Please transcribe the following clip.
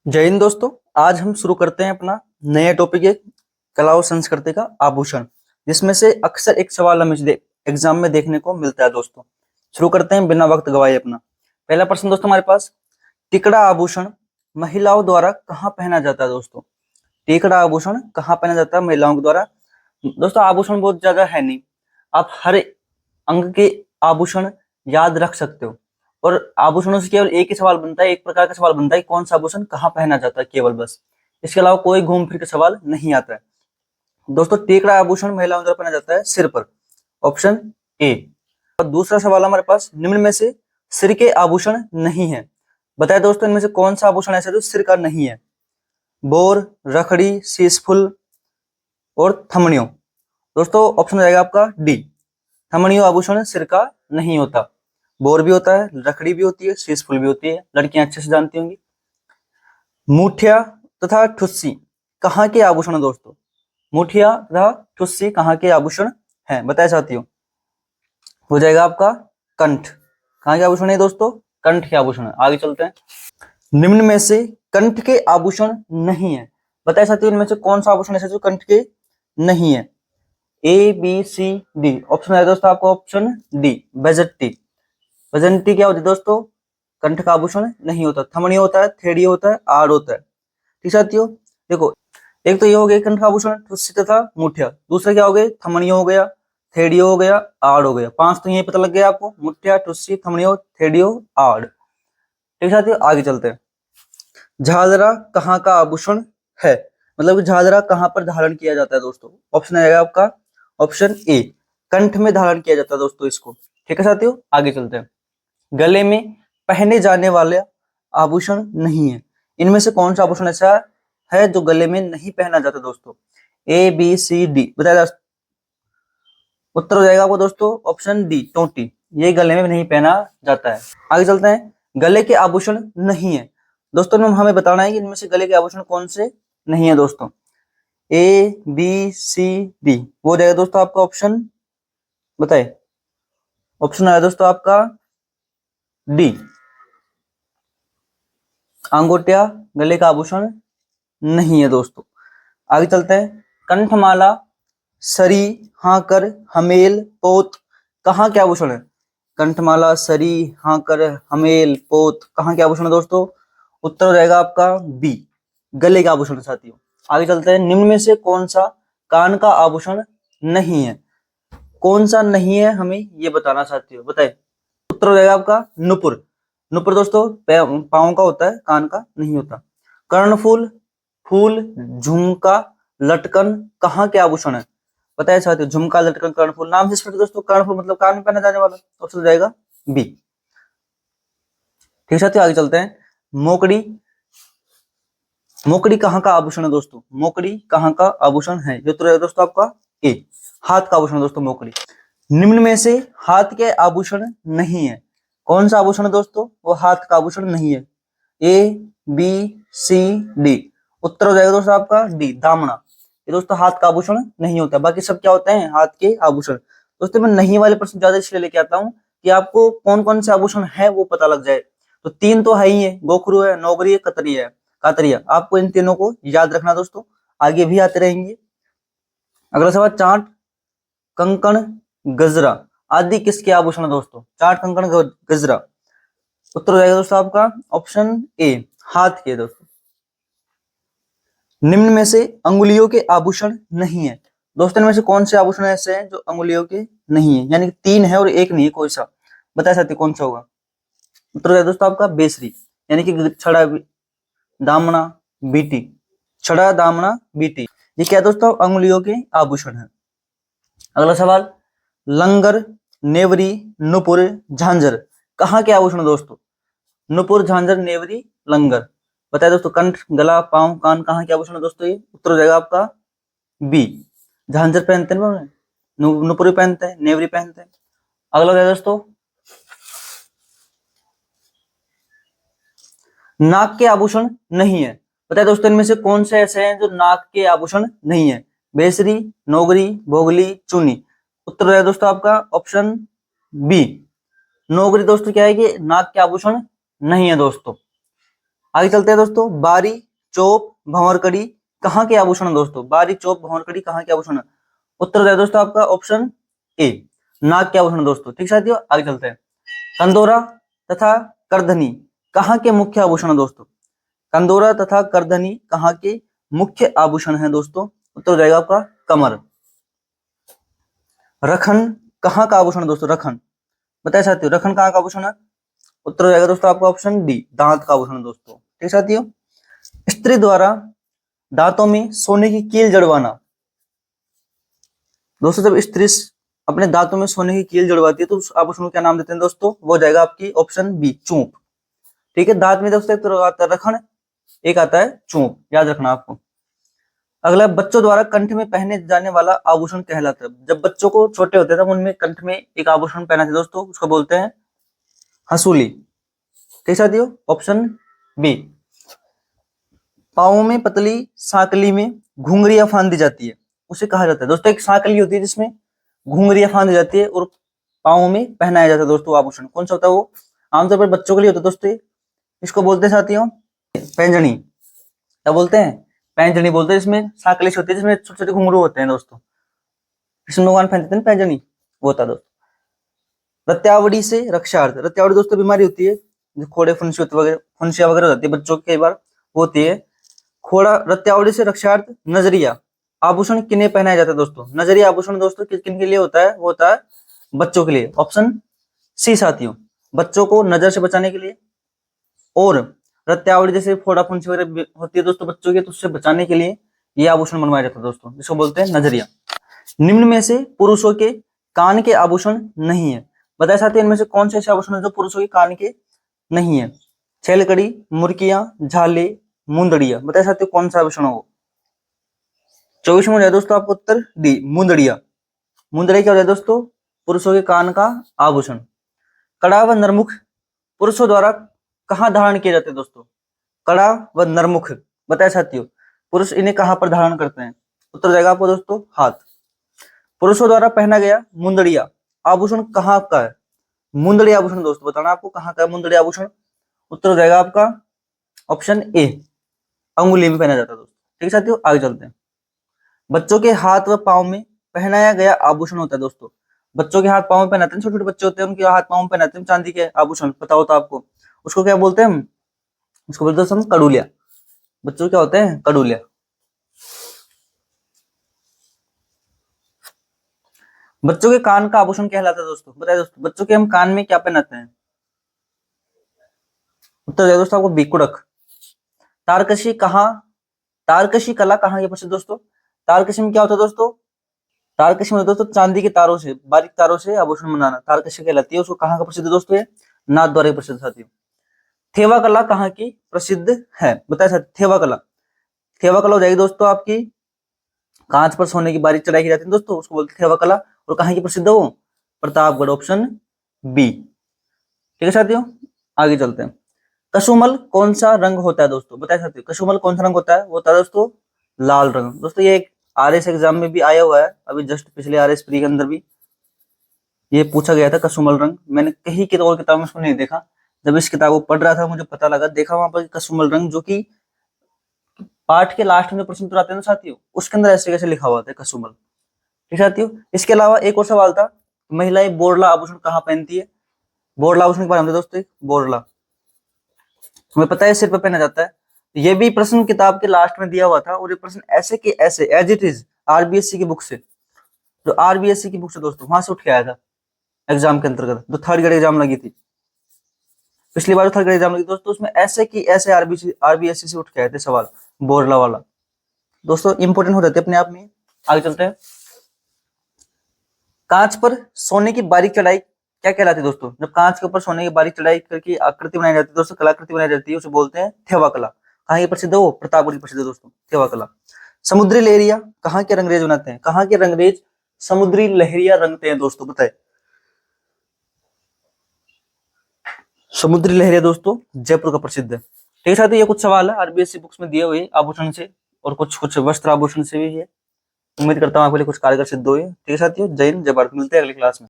जय हिंद दोस्तों। आज हम शुरू करते हैं अपना नया टॉपिक है कला और संस्कृति का आभूषण, जिसमें से अक्सर एक सवाल हमें एग्जाम में देखने को मिलता है। दोस्तों शुरू करते हैं बिना वक्त गवाए अपना पहला प्रश्न। दोस्तों हमारे पास टिकड़ा आभूषण महिलाओं द्वारा कहाँ पहना जाता है? दोस्तों टिकड़ा आभूषण कहाँ पहना जाता है महिलाओं के द्वारा? दोस्तों आभूषण बहुत ज्यादा है नहीं, आप हर अंग के आभूषण याद रख सकते हो। और आभूषणों से केवल एक ही सवाल बनता है, एक प्रकार का सवाल बनता है, कौन सा आभूषण कहाँ पहना जाता है, केवल बस। इसके अलावा कोई घूम फिर के सवाल नहीं आता है। दोस्तों टेकड़ा आभूषण महिलाओं द्वारा पहना जाता है सिर पर, ऑप्शन ए। और दूसरा सवाल हमारे पास, निम्न में से सिर के आभूषण नहीं है, बताए दोस्तों इनमें से कौन सा आभूषण ऐसा जो सिर का नहीं है? बोर, रखड़ी, शीशफुल और थमड़ियों। दोस्तों ऑप्शन हो जाएगा आपका डी, थमड़ियों आभूषण सिर का नहीं होता। बोर भी होता है, रखड़ी भी होती है, शीशफुल भी होती है, लड़कियां अच्छे से जानती होंगी। मुठिया तथा ठुस्सी कहाँ के आभूषण है? दोस्तों मुठिया तथा ठुस्सी कहाँ के आभूषण है, बताया चाहती हूँ? हो जाएगा आपका कंठ। कहाँ के आभूषण है दोस्तों? कंठ के आभूषण है। आगे चलते हैं। निम्न में से कंठ के आभूषण नहीं है, बताया चाहती हूँ इनमें से कौन सा आभूषण ऐसा जो कंठ के नहीं है? A B C D. Option है दोस्तों आपका ऑप्शन डी, बेजट्टी। बेजंती क्या होती है दोस्तों? कंठ का आभूषण नहीं होता। थमड़ी होता है, थेड़ी होता है, आड़ होता है। ठीक साथियों, देखो एक तो ये हो गया कंठ का आभूषण ठुस्सी तथा मुठिया, दूसरा क्या हो गया? थमड़ियों हो गया, थेड़ियो हो गया, आड़ हो गया। पांच तो यही पता लग गया आपको, मुठिया, ठुस्सी, थमड़ियो, थेड़ियो, आड़। ठीक साथियों, आगे चलते हैं। झालरा कहाँ का आभूषण है, मतलब कि झालरा कहाँ पर धारण किया जाता है? दोस्तों ऑप्शन आएगा आपका ऑप्शन ए, कंठ में धारण किया जाता है दोस्तों इसको। ठीक है साथियों, आगे चलते हैं। गले में पहने जाने वाले आभूषण नहीं है, इनमें से कौन सा आभूषण ऐसा है जो गले में नहीं पहना जाता? दोस्तों ए बी सी डी, बताया उत्तर हो जाएगा आपको दोस्तों ऑप्शन डी, टोटी। ये गले में नहीं पहना जाता है। आगे चलते हैं। गले के आभूषण नहीं है, दोस्तों हमें बताना है कि इनमें से गले के आभूषण कौन से नहीं है। दोस्तों ए बी सी डी, वो जाएगा दोस्तों आपका ऑप्शन, बताए ऑप्शन आया दोस्तों आपका डी, अंगूठिया गले का आभूषण नहीं है। दोस्तों आगे चलते हैं। कंठमाला, सरी, हाकर, हमेल, पोत कहाँ के आभूषण है? कंठमाला, सरी, हाकर, हमेल, पोत कहाँ के आभूषण है दोस्तों? उत्तर हो जाएगा आपका बी, गले का आभूषण। साथियों आगे चलते हैं। निम्न में से कौन सा कान का आभूषण नहीं है? कौन सा नहीं है हमें ये बताना साथियों, बताए। उत्तर हो जाएगा आपका नुपुर। नुपुर दोस्तों पाँव का होता है, कान का नहीं होता। कर्णफूल, फूल, झुमका, लटकन कहाँ के आभूषण है, बताया साथियों? झुमका, लटकन, कर्णफूल, नाम से स्पष्ट दोस्तों, कर्णफूल मतलब कान में पहना जाने वाला। ऑप्शन हो जाएगा बी। ठीक साथियों, आगे चलते हैं। मोकड़ी, मोकड़ी कहाँ का आभूषण है? दोस्तों मोकड़ी कहाँ का आभूषण है? ये तो दोस्तों आपका ए, हाथ का आभूषण दोस्तों मोकड़ी। निम्न में से हाथ के आभूषण नहीं है, कौन सा आभूषण है दोस्तों? वो हाथ का आभूषण नहीं है। ए बी सी डी, उत्तर हो जाएगा दोस्तों आपका डी, दामना। ये दोस्तों हाथ का आभूषण नहीं होता, बाकी सब क्या होते हैं? हाथ के आभूषण। दोस्तों मैं नहीं वाले प्रश्न ज्यादा इसलिए लेके आता हूँ कि आपको कौन कौन से आभूषण है वो पता लग जाए। तो तीन तो है ही है, गोखरू है, नौगरी है, कतरी है, कातरिया। आपको इन तीनों को याद रखना दोस्तों, आगे भी आते रहेंगे। अगला सवाल, चाट, कंकण, गजरा आदि किसके आभूषण है? दोस्तों चाट, कंकण, गजरा, उत्तर हो जाएगा दोस्तों आपका ऑप्शन ए, हाथ के। दोस्तों निम्न में से अंगुलियों के आभूषण नहीं है, दोस्तों इनमें से कौन से आभूषण ऐसे हैं जो अंगुलियों के नहीं है? यानी कि तीन है और एक नहीं है, कोई सा बता सकते कौन सा होगा? उत्तर हो जाएगा दोस्तों आपका बेसरी, यानी कि छड़ा, दामना, बीटी। छड़ा, दामना, बीटी, ये क्या दोस्तों? अंगुलियों के आभूषण है। अगला सवाल, लंगर, नेवरी, नुपुर, झांझर कहाँ के आभूषण? दोस्तों नुपुर, झांझर, नेवरी, लंगर, बताए दोस्तों। कंठ, गला, पांव, कान कहाँ के आभूषण है दोस्तों? ये उत्तर हो जाएगा आपका बी, झांझर पहनते हैं, नुपुर पहनते हैं, नेवरी पहनते हैं। अगला है दोस्तों, नाक के आभूषण नहीं है, बताए दोस्तों इनमें से कौन से ऐसे हैं जो नाक के आभूषण नहीं है? बेसरी, नौगरी, भोगली, चुनी, उत्तर हो जाएगा दोस्तों आपका ऑप्शन बी, नौगरी। दोस्तों क्या है कि नाक के आभूषण नहीं है दोस्तों। आगे चलते हैं दोस्तों। बारी, चोप, भंवर कड़ी कहाँ के आभूषण है दोस्तों? बारी, चोप, भंवर कड़ी कहाँ के आभूषण है? उत्तर हो जाए दोस्तों आपका ऑप्शन ए, नाग के आभूषण है दोस्तों। ठीक साथियों, आगे चलते हैं। कंदोरा तथा करधनी कहाँ के मुख्य आभूषण है दोस्तों? कंदोरा तथा करधनी कहाँ के मुख्य आभूषण है दोस्तों? उत्तर हो जाएगा आपका कमर। रखन कहाँ का आभूषण दोस्तों? रखन बताए साथियों, रखन कहाँ का आभूषण है? उत्तर हो जाएगा दोस्तों आपका ऑप्शन डी, दांत का आभूषण दोस्तों। ठीक साथियों, स्त्री द्वारा दांतों में सोने की कील जड़वाना दोस्तों, जब स्त्री अपने दांतों में सोने की कील जड़वाती है तो उस आभूषण को क्या नाम देते हैं दोस्तों? वो जाएगा आपकी ऑप्शन बी, चूंप। ठीक है, दांत में दोस्तों एक तो आता है रखन, एक आता है चूंप, याद रखना आपको। अगला, बच्चों द्वारा कंठ में पहने जाने वाला आभूषण कहलाता है। जब बच्चों को छोटे होते हैं तब उनमें कंठ में एक आभूषण पहनाते हैं दोस्तों, उसको बोलते हैं हसूली। ठीक साथियों, ऑप्शन बी। पाँवों में पतली सांकली में घुंघरियां फांदी जाती है, उसे कहा जाता है दोस्तों? एक सांकली होती है जिसमें घुंघरियां फांदी जाती है और पाँवों में पहनाया जाता है दोस्तों आभूषण, कौन सा होता है वो? आमतौर पर बच्चों के लिए होता है दोस्तों, इसको बोलते हैं साथियों पैंजनी। क्या बोलते हैं? पैंजनी बोलते हैं। इसमें सांकली होती है जिसमें छोटे छोटे घुंघरू होते हैं दोस्तों, कृष्ण भगवान पहनते हैं पैंजनी, वो होता है दोस्तों। रत्यावड़ी से रक्षार्थ, रत्यावड़ी दोस्तों बीमारी होती है जो खोड़े फुंसी वगैरह, फुंसिया वगैरह हो जाती है बच्चों की, कई बार होती है। खोड़ा, रत्यावड़ी से रक्षार्थ नजरिया आभूषण किन्हें पहनाया जाता है दोस्तों? नजरिया आभूषण दोस्तों किन के लिए होता है? वो होता है बच्चों के लिए, ऑप्शन सी साथियों, बच्चों को नजर से बचाने के लिए। और रत्यावड़ी जैसे फोड़ा फुंसी वगैरह होती है दोस्तों बच्चों के, तो उससे बचाने के लिए ये आभूषण बनवाया जाता है दोस्तों, जिसको बोलते हैं नजरिया। निम्न में से पुरुषों के कान के आभूषण नहीं है, बताए साथियों इनमें से कौन से ऐसे आभूषण है जो पुरुषों के कान के नहीं है? छेलकड़ी, मुर्कियां, झाले, मुंदड़िया, बताए साथियों कौन सा आभूषण हो? 24 में हो जाए दोस्तों आपको उत्तर डी, मुंदड़िया। मुंदड़िया क्या हो जाए दोस्तों? पुरुषों के कान का आभूषण। कड़ा व नरमुख पुरुषों द्वारा कहाँ धारण किए जाते हैं दोस्तों? कड़ा व नरमुख, बताए साथियों पुरुष इन्हें कहाँ पर धारण करते हैं? उत्तर हो जाएगा आपको दोस्तों हाथ। पुरुषों द्वारा पहना गया मुंदड़िया आभूषण कहाँ का है? मुंदड़ी आभूषण दोस्तों बताना आपको कहाँ का है मुंदड़ी आभूषण? उत्तर हो जाएगा आपका ऑप्शन ए, अंगुली में पहना जाता है दोस्तों। ठीक है साथियों, आगे चलते हैं। बच्चों के हाथ व पांव में पहनाया गया आभूषण होता है दोस्तों, बच्चों के हाथ पांव में पहनाते हैं, छोटे छोटे बच्चे होते हैं उनके हाथ पांव में पहनाते हैं चांदी के आभूषण, पता होता है आपको, उसको क्या बोलते हैं हम? उसको बोलते हैं हम कड़ूलिया। बच्चों क्या होते हैं? कड़ूलिया। बच्चों के कान का आभूषण कहलाता है दोस्तों, बताइए दोस्तों बच्चों के हम कान में क्या पहनाते हैं? उत्तर है दोस्तों आपको बी, कुड़क। तारकशी कहाँ, तारकशी कला कहाँ की प्रसिद्ध दोस्तों? तारकशी में क्या होता है दोस्तों? तारकशी में दोस्तों चांदी के तारों से, बारीक तारों से आभूषण बनाना तारकशी कहलाती है। उसको कहाँ का प्रसिद्ध दोस्तों? ये नाथ द्वारा प्रसिद्ध साथियों। थेवा कला कहाँ की प्रसिद्ध है? बताए साथियों थेवा कला। थेवा कला हो जाएगी दोस्तों आपकी, कांच पर सोने की बारीक चढ़ाई की जाती है दोस्तों, उसको बोलते हैं थेवा कला। और कहाँ की प्रसिद्ध है वो? Pratapgarh, option B. ठीक है साथियों, आगे चलते हैं। कशुमल कौन सा रंग होता है दोस्तों? बताए साथियों कशुमल कौन सा रंग होता है? वो होता है दोस्तों लाल रंग। दोस्तों ये एक आरएस एग्जाम में भी आया हुआ है, अभी जस्ट पिछले आरएस प्री के अंदर भी ये पूछा गया था कशुमल रंग। मैंने कहीं की और किताब में उसको नहीं देखा, जब इस किताब को पढ़ रहा था मुझे पता लगा, देखा वहां पर कशुमल रंग, जो कि पाठ के लास्ट में जो प्रश्न उत्तर आते हैं ना साथियों, उसके अंदर ऐसे कैसे लिखा हुआ था कशुमल। ठीक है साथियों, इसके अलावा एक और सवाल था, महिलाएं बोरला आभूषण कहाँ पहनती है? बोरला आभूषण के बारे में दोस्तों, बोरला तुम्हें पता है सिर पर पहना जाता है। ये भी प्रश्न किताब के लास्ट में दिया हुआ था, और ये प्रश्न ऐसे के ऐसे एज इट इज आरबीएससी की बुक से, जो आरबीएससी की बुक से दोस्तों वहां से उठ के आया था एग्जाम के अंतर्गत, जो थर्ड ग्रेड एग्जाम लगी थी पिछली बार, जो थर्ड ग्रेड एग्जाम लगी दोस्तों, उसमें ऐसे की ऐसे आरबीएससी से उठ के आए थे सवाल बोरला वाला दोस्तों, इंपोर्टेंट हो जाते अपने आप में। आगे चलते हैं। कांच पर सोने की बारीक चढ़ाई क्या कहलाती है दोस्तों? जब कांच के ऊपर सोने की बारीक चढ़ाई करके आकृति बनाई जाती है दोस्तों, कलाकृति बनाई जाती है, उसे बोलते हैं थेवा कला। कहाँ की प्रसिद्ध है वो? प्रतापगढ़ की प्रसिद्ध है दोस्तों थेवा कला। समुद्री लहरिया कहाँ के रंगरेज बनाते हैं? कहाँ के रंगरेज समुद्री लहरिया रंगते हैं दोस्तों, बताए। समुद्री लहरिया दोस्तों जयपुर का प्रसिद्ध है। ठीक है साथियों, ये कुछ सवाल है आरबीएससी बुक्स में दिए हुए आभूषण से, और कुछ कुछ वस्त्र आभूषण से भी है। उम्मीद करता हूँ आपके लिए कुछ कारगर सिद्ध हुए। ठीक है साथियों, जय हिंद जय भारत, मिलते हैं अगली क्लास में।